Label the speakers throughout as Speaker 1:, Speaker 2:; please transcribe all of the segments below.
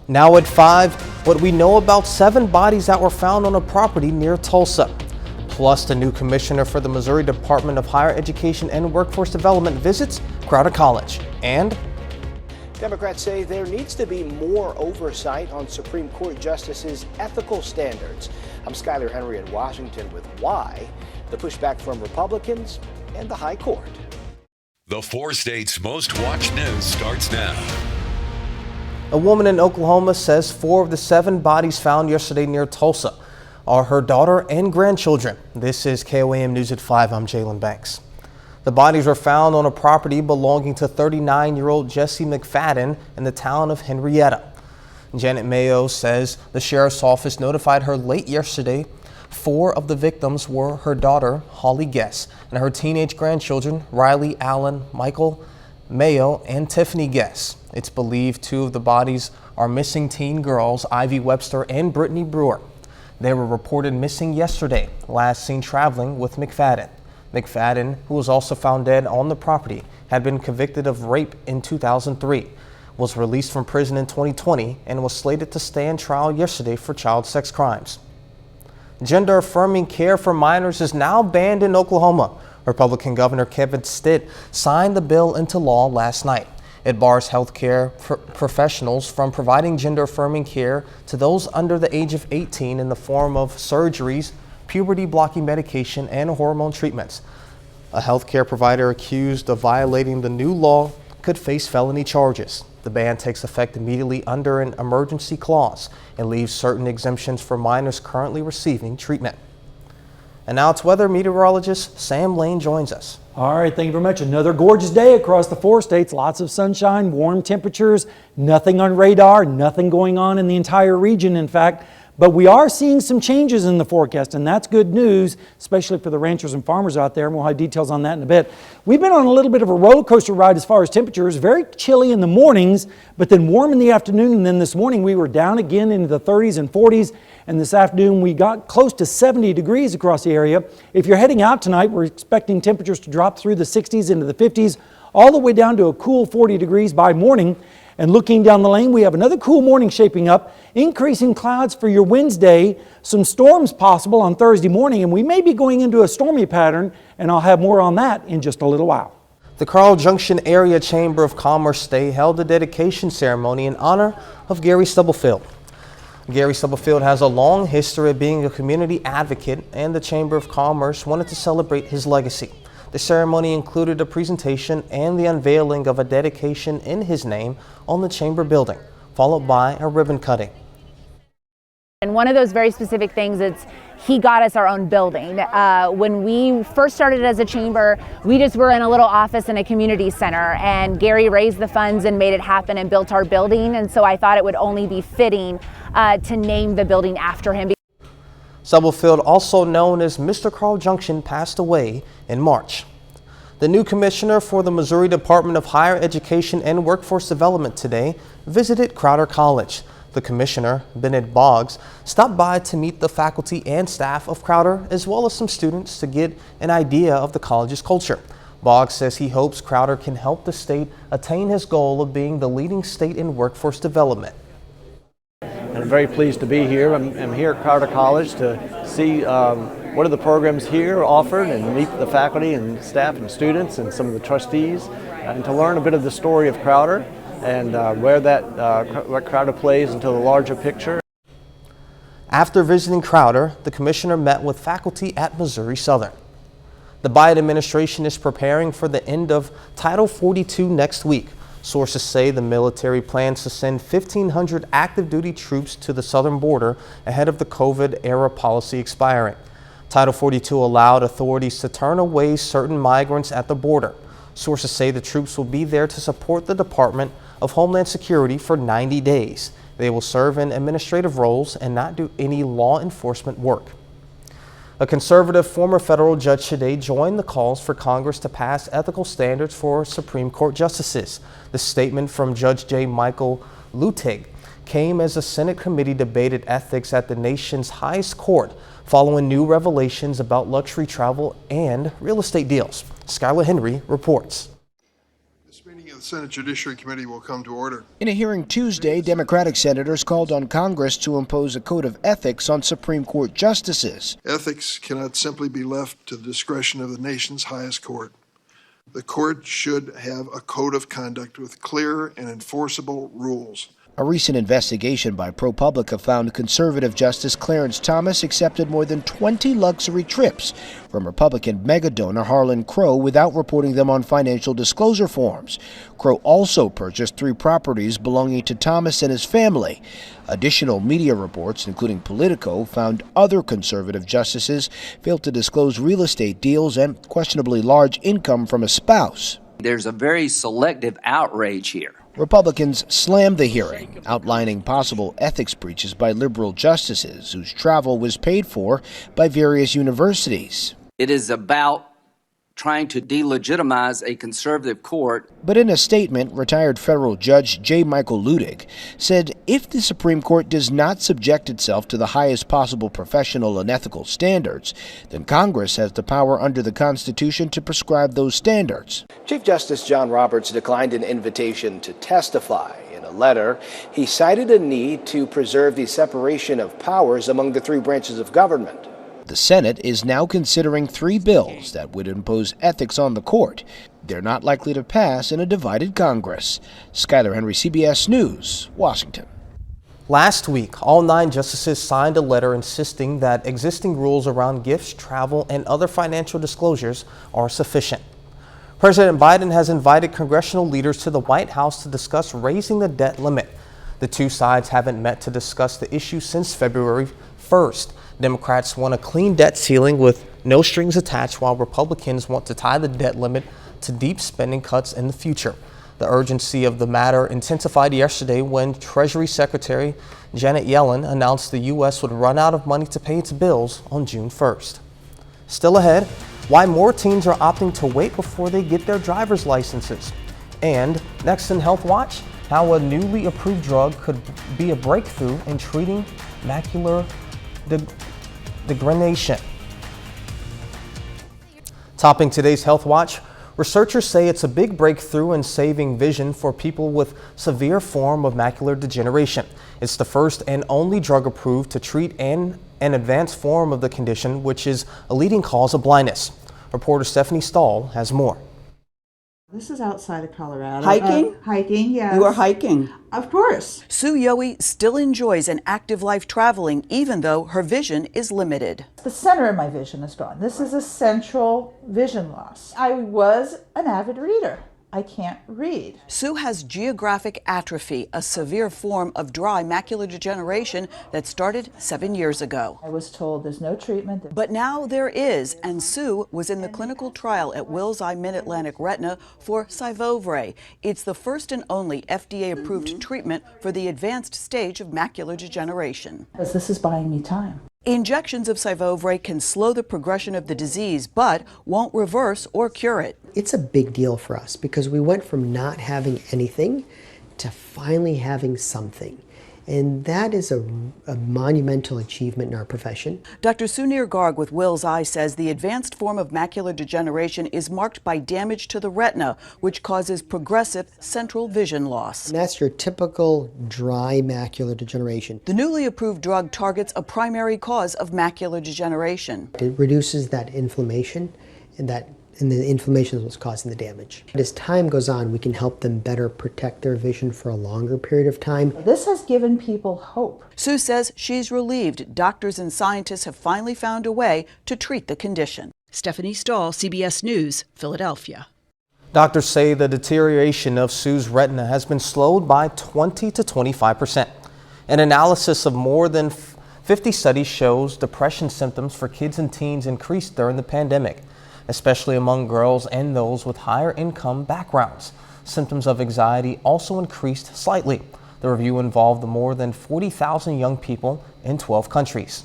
Speaker 1: Now at 5, what we know about 7 bodies that were found on a property near Tulsa. Plus, the new commissioner for the Missouri Department of Higher Education and Workforce Development visits Crowder College. And
Speaker 2: Democrats say there needs to be more oversight on Supreme Court justices' ethical standards. I'm Skyler Henry in Washington with why, the pushback from Republicans, and the High Court.
Speaker 3: The 4 states' most watched news starts now.
Speaker 1: A woman in Oklahoma says 4 of the 7 bodies found yesterday near Tulsa are her daughter and grandchildren. This is KOAM News at 5. I'm Jalen Banks. The bodies were found on a property belonging to 39-year-old Jesse McFadden in the town of Henrietta. Janet Mayo says the sheriff's office notified her late yesterday. 4 of the victims were her daughter, Holly Guess, and her teenage grandchildren, Riley Allen, Michael Mayo, and Tiffany Guess. It's believed 2 of the bodies are missing teen girls, Ivy Webster and Brittany Brewer. They were reported missing yesterday, last seen traveling with McFadden. McFadden, who was also found dead on the property, had been convicted of rape in 2003, was released from prison in 2020, and was slated to stand trial yesterday for child sex crimes. Gender-affirming care for minors is now banned in Oklahoma. Republican Governor Kevin Stitt signed the bill into law last night. It bars healthcare professionals from providing gender-affirming care to those under the age of 18 in the form of surgeries, puberty-blocking medication, and hormone treatments. A healthcare provider accused of violating the new law could face felony charges. The ban takes effect immediately under an emergency clause and leaves certain exemptions for minors currently receiving treatment. And now it's weather meteorologist Sam Lane joins us.
Speaker 4: All right, thank you very much. Another gorgeous day across the 4 states. Lots of sunshine, warm temperatures, nothing on radar, nothing going on in the entire region, in fact. But we are seeing some changes in the forecast, and that's good news, especially for the ranchers and farmers out there, and we'll have details on that in a bit. We've been on a little bit of a roller coaster ride as far as temperatures. Very chilly in the mornings, but then warm in the afternoon, and then this morning we were down again into the 30s and 40s, and this afternoon we got close to 70 degrees across the area. If you're heading out tonight, we're expecting temperatures to drop through the 60s into the 50s, all the way down to a cool 40 degrees by morning. And looking down the lane, we have another cool morning shaping up, increasing clouds for your Wednesday, some storms possible on Thursday morning, and we may be going into a stormy pattern, and I'll have more on that in just a little while.
Speaker 1: The Carl Junction Area Chamber of Commerce Day held a dedication ceremony in honor of Gary Stubblefield. Gary Stubblefield has a long history of being a community advocate, and the Chamber of Commerce wanted to celebrate his legacy. The ceremony included a presentation and the unveiling of a dedication in his name on the chamber building, followed by a ribbon cutting.
Speaker 5: And one of those very specific things is he got us our own building. When we first started as a chamber, we just were in a little office in a community center, and Gary raised the funds and made it happen and built our building. And so I thought it would only be fitting to name the building after him.
Speaker 1: Stubblefield, also known as Mr. Carl Junction, passed away in March. The new commissioner for the Missouri Department of Higher Education and Workforce Development today visited Crowder College. The commissioner, Bennett Boggs, stopped by to meet the faculty and staff of Crowder, as well as some students, to get an idea of the college's culture. Boggs says he hopes Crowder can help the state attain his goal of being the leading state in workforce development.
Speaker 6: I'm very pleased to be here. I'm here at Crowder College to see what are the programs here offered and meet the faculty and staff and students and some of the trustees, and to learn a bit of the story of Crowder and what Crowder plays into the larger picture.
Speaker 1: After visiting Crowder, the commissioner met with faculty at Missouri Southern. The Biden administration is preparing for the end of Title 42 next week. Sources say the military plans to send 1,500 active duty troops to the southern border ahead of the COVID-era policy expiring. Title 42 allowed authorities to turn away certain migrants at the border. Sources say the troops will be there to support the Department of Homeland Security for 90 days. They will serve in administrative roles and not do any law enforcement work. A conservative former federal judge today joined the calls for Congress to pass ethical standards for Supreme Court justices. The statement from Judge J. Michael Luttig came as a Senate committee debated ethics at the nation's highest court following new revelations about luxury travel and real estate deals. Skyler Henry reports.
Speaker 7: The spending of Senate Judiciary Committee will come to order.
Speaker 2: In a hearing Tuesday, Democratic senators called on Congress to impose a code of ethics on Supreme Court justices.
Speaker 7: Ethics cannot simply be left to the discretion of the nation's highest court. The court should have a code of conduct with clear and enforceable rules.
Speaker 2: A recent investigation by ProPublica found conservative Justice Clarence Thomas accepted more than 20 luxury trips from Republican megadonor Harlan Crow without reporting them on financial disclosure forms. Crow also purchased 3 properties belonging to Thomas and his family. Additional media reports, including Politico, found other conservative justices failed to disclose real estate deals and questionably large income from a spouse.
Speaker 8: There's a very selective outrage here.
Speaker 2: Republicans slammed the hearing, outlining possible ethics breaches by liberal justices whose travel was paid for by various universities.
Speaker 8: It is about trying to delegitimize a conservative court.
Speaker 2: But in a statement, retired federal judge J. Michael Ludig said if the Supreme Court does not subject itself to the highest possible professional and ethical standards, then Congress has the power under the Constitution to prescribe those standards. Chief Justice John Roberts declined an invitation to testify. In a letter, he cited a need to preserve the separation of powers among the 3 branches of government. The Senate is now considering 3 bills that would impose ethics on the court. They're not likely to pass in a divided Congress. Skyler Henry, CBS News, Washington.
Speaker 1: Last week, all 9 justices signed a letter insisting that existing rules around gifts, travel, and other financial disclosures are sufficient. President Biden has invited congressional leaders to the White House to discuss raising the debt limit. The 2 sides haven't met to discuss the issue since February 1st. Democrats want a clean debt ceiling with no strings attached, while Republicans want to tie the debt limit to deep spending cuts in the future. The urgency of the matter intensified yesterday when Treasury Secretary Janet Yellen announced the U.S. would run out of money to pay its bills on June 1st. Still ahead, why more teens are opting to wait before they get their driver's licenses. And next in Health Watch, how a newly approved drug could be a breakthrough in treating macular degeneration. Topping today's Health Watch, researchers say it's a big breakthrough in saving vision for people with severe form of macular degeneration. It's the first and only drug approved to treat an advanced form of the condition, which is a leading cause of blindness. Reporter Stephanie Stahl has more.
Speaker 9: This is outside of Colorado.
Speaker 10: Hiking?
Speaker 9: Hiking, yes.
Speaker 10: You are hiking?
Speaker 9: Of course.
Speaker 10: Sue Yowie still enjoys an active life traveling, even though her vision is limited.
Speaker 9: The center of my vision is gone. This is a central vision loss. I was an avid reader. I can't read.
Speaker 10: Sue has geographic atrophy, a severe form of dry macular degeneration that started 7 years ago.
Speaker 9: I was told there's no treatment.
Speaker 10: But now there is, and Sue was in the clinical trial at Wills Eye Mid-Atlantic Retina for Syfovre. It's the first and only FDA-approved treatment for the advanced stage of macular degeneration.
Speaker 9: Because this is buying me time.
Speaker 10: Injections of Syfovre can slow the progression of the disease, but won't reverse or cure it.
Speaker 11: It's a big deal for us because we went from not having anything to finally having something. And that is a monumental achievement in our profession.
Speaker 10: Dr. Sunir Garg with Wills Eye says the advanced form of macular degeneration is marked by damage to the retina, which causes progressive central vision loss.
Speaker 11: And that's your typical dry macular degeneration.
Speaker 10: The newly approved drug targets a primary cause of macular degeneration.
Speaker 11: It reduces that inflammation, and the inflammation is what's causing the damage. As time goes on, we can help them better protect their vision for a longer period of time.
Speaker 9: This has given people hope.
Speaker 10: Sue says she's relieved doctors and scientists have finally found a way to treat the condition. Stephanie Stahl, CBS News, Philadelphia.
Speaker 1: Doctors say the deterioration of Sue's retina has been slowed by 20 to 25%. An analysis of more than 50 studies shows depression symptoms for kids and teens increased during the pandemic, especially among girls and those with higher income backgrounds. Symptoms of anxiety also increased slightly. The review involved more than 40,000 young people in 12 countries.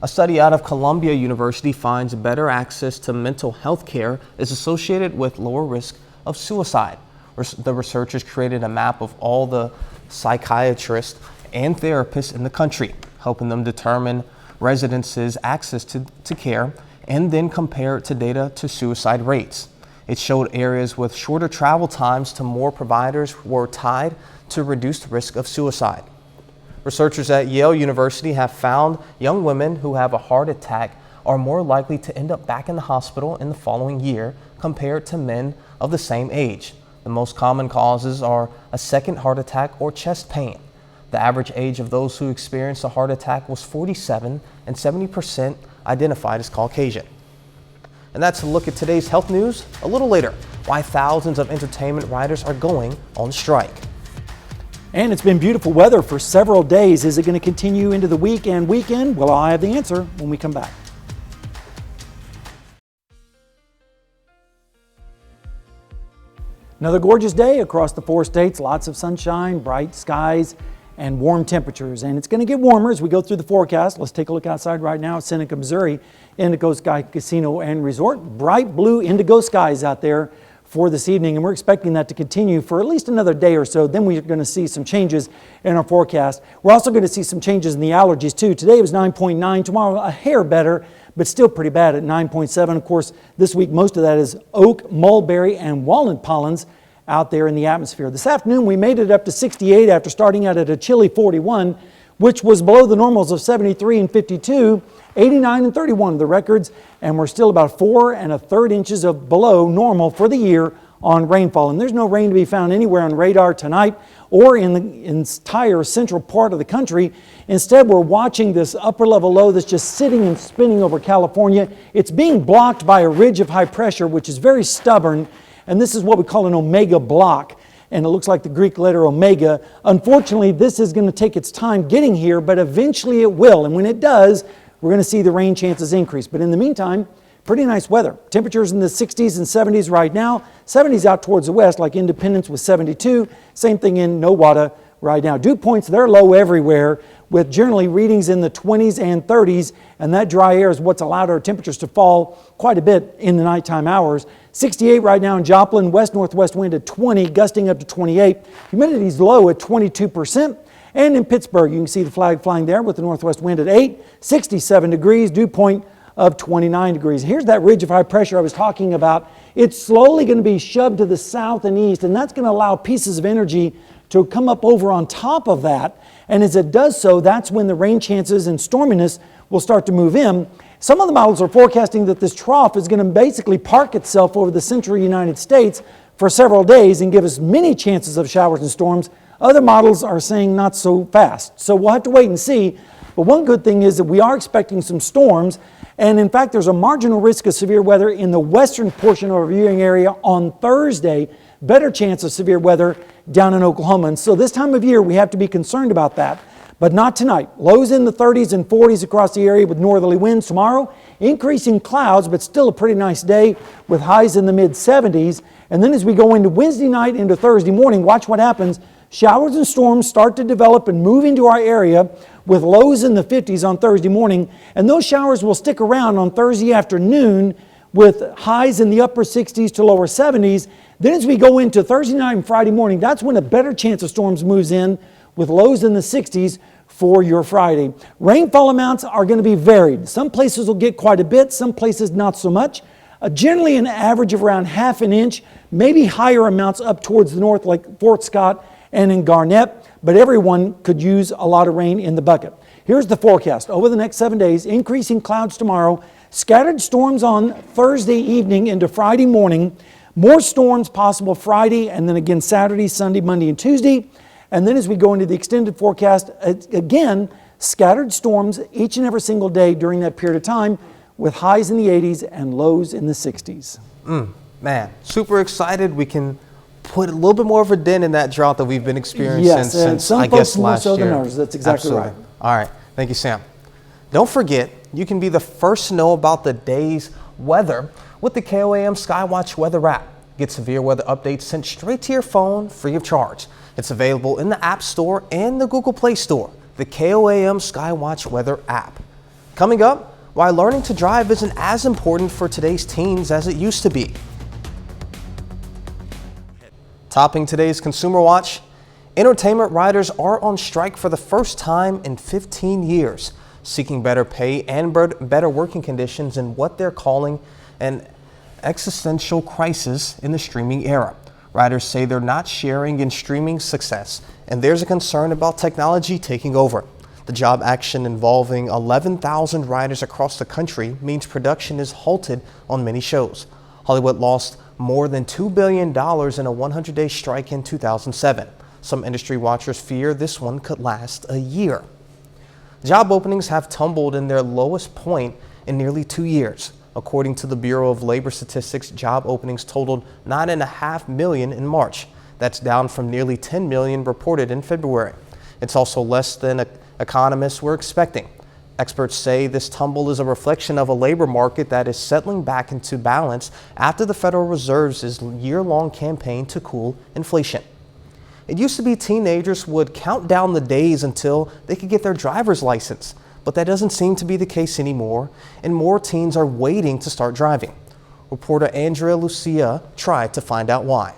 Speaker 1: A study out of Columbia University finds better access to mental health care is associated with lower risk of suicide. The researchers created a map of all the psychiatrists and therapists in the country, helping them determine residents' access to care and then compare it to data to suicide rates. It showed areas with shorter travel times to more providers were tied to reduced risk of suicide. Researchers at Yale University have found young women who have a heart attack are more likely to end up back in the hospital in the following year compared to men of the same age. The most common causes are a second heart attack or chest pain. The average age of those who experienced a heart attack was 47, and 70% identified as Caucasian. And that's a look at today's health news. A little later, why thousands of entertainment writers are going on strike.
Speaker 4: And it's been beautiful weather for several days. Is it going to continue into the weekend? Well, I have the answer when we come back. Another gorgeous day across the 4 states. Lots of sunshine, bright skies, and warm temperatures. And it's going to get warmer as we go through the forecast. Let's take a look outside right now at Seneca, Missouri, Indigo Sky Casino and Resort. Bright blue indigo skies out there for this evening, and we're expecting that to continue for at least another day or so. Then we're going to see some changes in our forecast. We're also going to see some changes in the allergies too. Today it was 9.9, tomorrow a hair better, but still pretty bad at 9.7. Of course, this week most of that is oak, mulberry, and walnut pollens out there in the atmosphere. This afternoon we made it up to 68 after starting out at a chilly 41, which was below the normals of 73 and 52, 89 and 31 of the records, and we're still about 4 1/3 inches of below normal for the year on rainfall. And there's no rain to be found anywhere on radar tonight or in the entire central part of the country. Instead, we're watching this upper level low that's just sitting and spinning over California. It's being blocked by a ridge of high pressure, which is very stubborn, and this is what we call an omega block. And it looks like the Greek letter omega. Unfortunately, this is going to take its time getting here, but eventually it will. And when it does, we're going to see the rain chances increase. But in the meantime, pretty nice weather. Temperatures in the 60s and 70s right now. 70s out towards the west, like Independence with 72. Same thing in Nowata right now. Dew points, they're low everywhere, with generally readings in the 20s and 30s. And that dry air is what's allowed our temperatures to fall quite a bit in the nighttime hours. 68 right now in Joplin, west-northwest wind at 20, gusting up to 28. Humidity's low at 22%. And in Pittsburgh, you can see the flag flying there with the northwest wind at 8, 67 degrees, dew point of 29 degrees. Here's that ridge of high pressure I was talking about. It's slowly going to be shoved to the south and east, and that's going to allow pieces of energy to come up over on top of that. And as it does so, that's when the rain chances and storminess will start to move in. Some of the models are forecasting that this trough is going to basically park itself over the central United States for several days and give us many chances of showers and storms. Other models are saying not so fast. So we'll have to wait and see. But one good thing is that we are expecting some storms. And in fact, there's a marginal risk of severe weather in the western portion of our viewing area on Thursday. Better chance of severe weather down in Oklahoma. And so this time of year, we have to be concerned about that. But not tonight. Lows in the 30s and 40s across the area with northerly winds. Tomorrow, increasing clouds, but still a pretty nice day with highs in the mid-70s. And then as we go into Wednesday night into Thursday morning, watch what happens. Showers and storms start to develop and move into our area with lows in the 50s on Thursday morning. And those showers will stick around on Thursday afternoon with highs in the upper 60s to lower 70s. Then as we go into Thursday night and Friday morning, that's when a better chance of storms moves in with lows in the 60s for your Friday. Rainfall amounts are going to be varied. Some places will get quite a bit, some places not so much. Generally an average of around ½ an inch, maybe higher amounts up towards the north like Fort Scott and in Garnett, but everyone could use a lot of rain in the bucket. Here's the forecast. Over the next 7 days, increasing clouds tomorrow, scattered storms on Thursday evening into Friday morning, more storms possible Friday, and then again Saturday, Sunday, Monday, and Tuesday. And then as we go into the extended forecast, again, scattered storms each and every single day during that period of time with highs in the 80s and lows in the 60s.
Speaker 1: Man, super excited. We can put a little bit more of a dent in that drought that we've been experiencing since I guess last year.
Speaker 4: Some folks more so than others. That's exactly right.
Speaker 1: All right. Thank you, Sam. Don't forget, you can be the first to know about the day's weather with the KOAM Skywatch weather app. Get severe weather updates sent straight to your phone free of charge. It's available in the App Store and the Google Play Store, the KOAM Skywatch weather app. Coming up, why learning to drive isn't as important for today's teens as it used to be. Topping today's Consumer Watch, entertainment writers are on strike for the first time in 15 years, seeking better pay and better working conditions in what they're calling an existential crisis in the streaming era. Riders say they're not sharing in streaming success, and there's a concern about technology taking over. The job action involving 11,000 riders across the country means production is halted on many shows. Hollywood lost more than $2 billion in a 100-day strike in 2007. Some industry watchers fear this one could last a year. Job openings have tumbled in their lowest point in nearly 2 years. According to the Bureau of Labor Statistics, job openings totaled 9.5 million in March. That's down from nearly 10 million reported in February. It's also less than economists were expecting. Experts say this tumble is a reflection of a labor market that is settling back into balance after the Federal Reserve's year-long campaign to cool inflation. It used to be teenagers would count down the days until they could get their driver's license, but that doesn't seem to be the case anymore, and more teens are waiting to start driving. Reporter Andrea Lucia tried to find out why.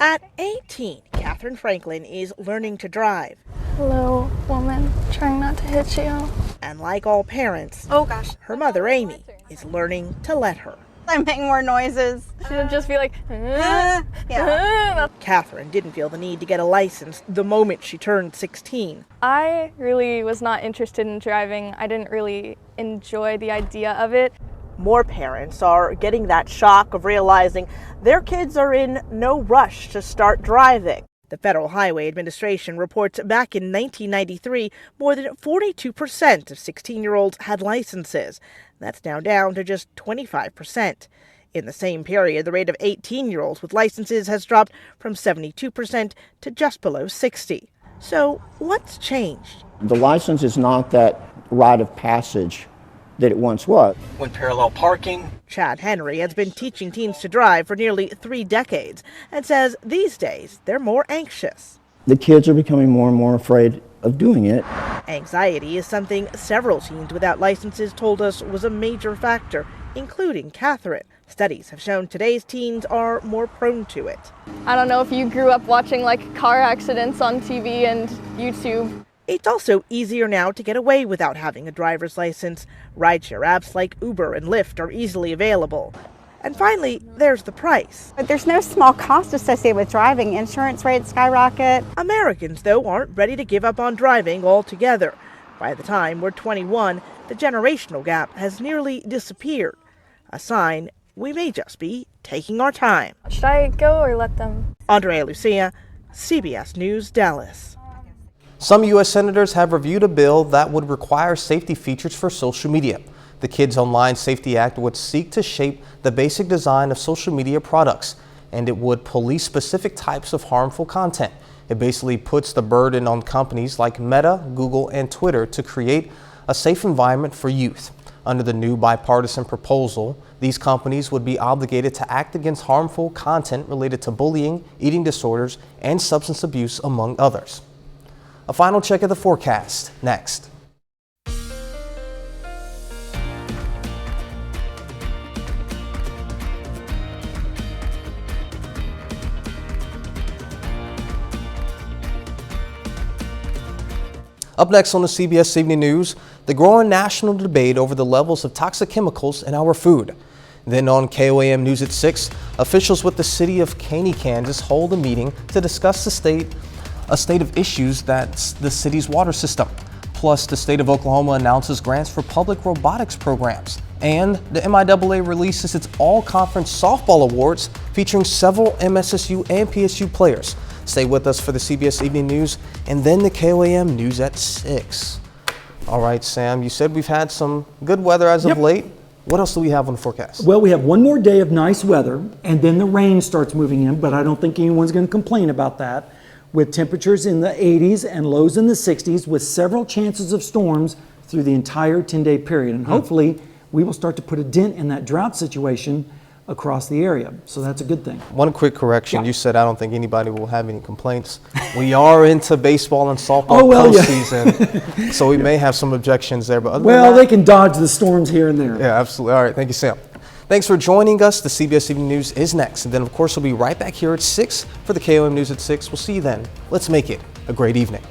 Speaker 12: At 18, Catherine Franklin is learning to drive.
Speaker 13: Hello, woman, trying not to hit you.
Speaker 12: And like all parents, her mother Amy is learning to let her.
Speaker 13: I'm making more noises. She'll just be like, yeah.
Speaker 12: Catherine didn't feel the need to get a license the moment she turned 16.
Speaker 13: I really was not interested in driving. I didn't really enjoy the idea of it.
Speaker 12: More parents are getting that shock of realizing their kids are in no rush to start driving. The Federal Highway Administration reports back in 1993, more than 42% of 16-year-olds had licenses. That's now down to just 25%. In the same period, the rate of 18-year-olds with licenses has dropped from 72% to just below 60%. So what's changed?
Speaker 14: The license is not that rite of passage that it once was.
Speaker 12: When parallel parking. Chad Henry has been teaching teens to drive for nearly 3 decades and says these days they're more anxious.
Speaker 14: The kids are becoming more and more afraid of doing it.
Speaker 12: Anxiety is something several teens without licenses told us was a major factor, including Catherine. Studies have shown today's teens are more prone to it.
Speaker 13: I don't know if you grew up watching like car accidents on TV and YouTube.
Speaker 12: It's also easier now to get away without having a driver's license. Rideshare apps like Uber and Lyft are easily available. And finally, there's the price.
Speaker 15: But there's no small cost associated with driving. Insurance rates skyrocket.
Speaker 12: Americans, though, aren't ready to give up on driving altogether. By the time we're 21, the generational gap has nearly disappeared. A sign we may just be taking our time.
Speaker 13: Should I go or let them?
Speaker 12: Andrea Lucia, CBS News, Dallas.
Speaker 1: Some U.S. senators have reviewed a bill that would require safety features for social media. The Kids Online Safety Act would seek to shape the basic design of social media products, and it would police specific types of harmful content. It basically puts the burden on companies like Meta, Google, and Twitter to create a safe environment for youth. Under the new bipartisan proposal, these companies would be obligated to act against harmful content related to bullying, eating disorders, and substance abuse, among others. A final check of the forecast next. Up next on the CBS Evening News, the growing national debate over the levels of toxic chemicals in our food. Then on KOAM News at 6, officials with the city of Caney, Kansas hold a meeting to discuss a state of issues that's the city's water system. Plus, the state of Oklahoma announces grants for public robotics programs. And the MIAA releases its all-conference softball awards featuring several MSSU and PSU players. Stay with us for the CBS Evening News and then the KOAM News at 6. All right, Sam, you said we've had some good weather as of late. What else do we have on the forecast?
Speaker 4: Well, we have one more day of nice weather, and then the rain starts moving in, but I don't think anyone's going to complain about that. With temperatures in the 80s and lows in the 60s, with several chances of storms through the entire 10-day period. And hopefully, we will start to put a dent in that drought situation across the area. So that's a good thing.
Speaker 1: One quick correction. You said I don't think anybody will have any complaints. We are into baseball and softball postseason, so we may have some objections there. But other than that,
Speaker 4: they can dodge the storms here and there.
Speaker 1: Yeah, absolutely. All right. Thank you, Sam. Thanks for joining us. The CBS Evening News is next. And then, of course, we'll be right back here at 6 for the KOM News at 6. We'll see you then. Let's make it a great evening.